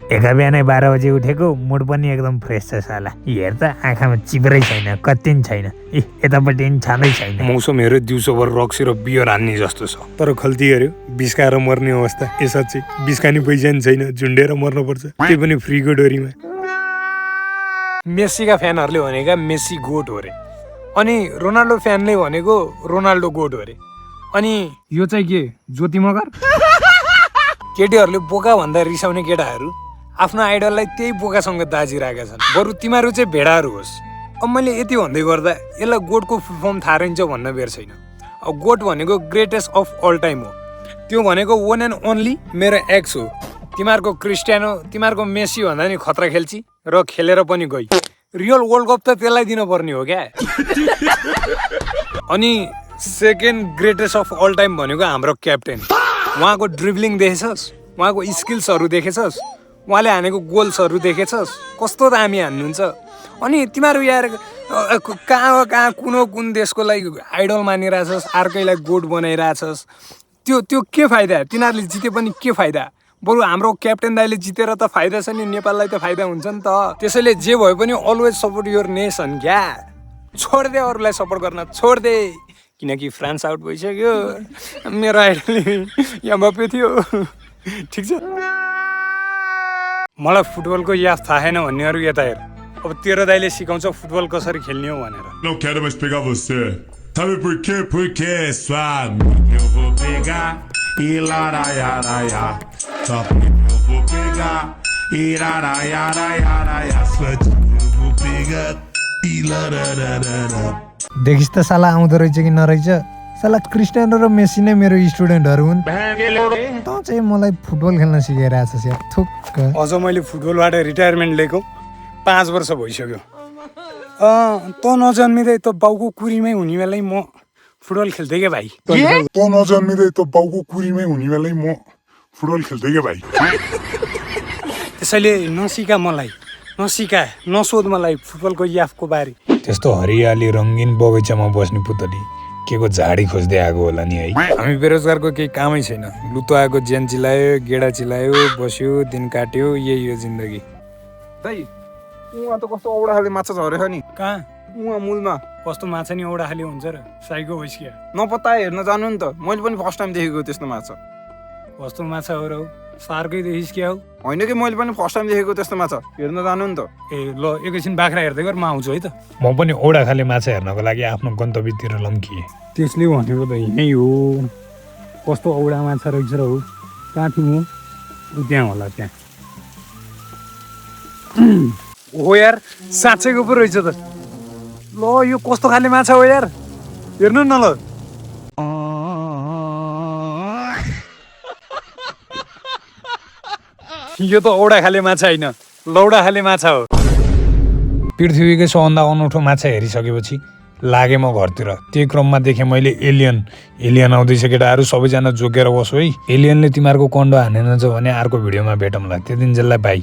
एका बिहानै 12 बजे उठेको मुड पनि एकदम फ्रेस छ साला। हेर त आँखामा चिब्रै छैन, कति पनि छैन, यतापट्टि पनि छाँदै छैन। मौसम हेऱ्यो दिउँसोभर रक्सी र बियर हान्ने जस्तो छ। तर खल्ती हेऱ्यो बिस्काएर मर्ने अवस्था। ए साँच्चै बिस्कानी पैसा नि छैन, झुन्डेर मर्नुपर्छ, त्यही पनि फ्रीको डोरीमा। मेस्सीका फ्यानहरूले भनेका मेस्सी गोट हो रे, अनि रोनाल्डो फ्यानले भनेको रोनाल्डो गोट हो रे। अनि यो चाहिँ के ज्योति मगर? केटीहरूले बोका भन्दा रिसाउने केटाहरू आफ्नो आइडललाई त्यही बोकासँग दाजिरहेका छन्। बरु तिमीहरू चाहिँ भेडाहरू होस्। अब मैले यति भन्दै गर्दा यसलाई गोटको फुल फर्म थाहा रहन्छ भन्न बेर छैन। अब गोट भनेको ग्रेटेस्ट अफ अल टाइम हो। त्यो भनेको वान एन्ड ओन्ली मेरो एक्स हो। तिमीहरूको क्रिस्टियानो, तिमीहरूको मेस्सी भन्दा नि खतरा खेल्ची र खेलेर पनि गई। रियल वर्ल्ड कप त त्यसलाई दिनुपर्ने हो क्या। अनि second greatest of all time भनेको हाम्रो क्याप्टेन। उहाँको ड्रिब्लिङ देखेछस्, उहाँको स्किल्सहरू देखेछस्, उहाँले हानेको गोल्सहरू देखेछस्, कस्तो दामी हान्नुहुन्छ। अनि तिमीहरू यार कहाँ कुन देशको लागि आइडल मानिरहेछस्, अर्कैलाई गोट बनाइरहेछस्। त्यो के फाइदा? तिनीहरूले जिते पनि के फाइदा? बरु हाम्रो क्याप्टेन दाइले जितेर त फाइदा छ नि, नेपाललाई त फाइदा हुन्छ नि त। त्यसैले जे भए पनि अलवेज सपोर्ट योर नेसन क्या। छोडिदे अरूलाई सपोर्ट गर्न, छोडिदे, किनकि फ्रान्स आउट भइसक्यो। मेरो आइडल एमबापे थियो। ठिक छ, मलाई फुटबलको याद थाहा छैन भन्नेहरू यता हेर। अब तेरो दाइले सिकाउँछ फुटबल कसरी खेल्ने हो भनेर। Não quero mais pegar você. Sabe por quê? Porque sua amiga eu vou pegar e laraiaraia. Só porque eu vou pegar e laraiaraia. Sua amiga eu vou pegar e laraiaraia. देखिस् त साला आउँदो रहेछ कि नरहेछ। साला क्रिस्टियानो र Messi नै मेरो स्टुडेन्टहरू हुन्। त चाहिँ मलाई फुटबल खेल्न सिकाइरहेछस् यार, थुक्क। अझ मैले फुटबलबाट रिटायरमेन्ट लिएको 5 वर्ष भइसक्यो। त नजन्मिँदै त बाउको कुरीमै हुने बेलै म फुटबल खेल्थेँ क्या भाइ। त नजन्मिँदै त बाउको कुरीमै हुने बेलै म फुटबल खेल्थेँ क्या भाइ। त्यसैले नसिका मलाई, नसिका, नसोध मलाई फुटबलको याफको बारे। त्यस्तो हरियाली रङ्गीन बगैँचामा बस्ने पुतली के को झाडी खोज्दै आएको होला नि है। हामी बेरोजगारको केही कामै छैन। लुतो आएको ज्यान चिलायो, गेडा चिलायो, बस्यो, दिन काट्यो, यही हो जिन्दगी। दाइ उहाँ त कस्तो औडा खाले माछा झरेछ नि। कहाँ? उहाँ मूलमा कस्तो माछा नि औडा खाली हुन्छ र? साइको होइस्किया नपत्ता हेर्न जानु नि त। मैले पनि फर्स्ट टाइम देखेको त्यस्तो माछा। कस्तो माछा हो र? सार्कै देखिस् क्या हो? होइन कि मैले पनि फर्स्ट टाइम देखेको त्यस्तो माछा। हेर्न जानु नि त। ए ल एकैछिन बाख्रा हेर्दै गर, म आउँछु है त। म पनि औडा खाले माछा हेर्नको लागि आफ्नो गन्तव्यतिर लम्किएँ। त्यसले भनेको त यहीँ हो। कस्तो औडा माछा रहेछ र हो? कहाँ थियौँ? त्यहाँ होला, त्यहाँ। हो यार, साँच्चैको पो रहेछ त। ल यो कस्तो खाले माछा हो यार, हेर्नु न ल। यो त औडा खाले माछा होइन, लौडा खाले माछा हो। पृथ्वीकै सबभन्दा अनौठो माछा हेरिसकेपछि लागे म घरतिर। त्यही क्रममा देखेँ मैले एलियन आउँदैछ केटाहरू, सबैजना जोगेर बसो है। एलियनले तिमीहरूको कन्डो हानेन भने अर्को भिडियोमा भेटौँला। त्यो दिन जेललाई बाई।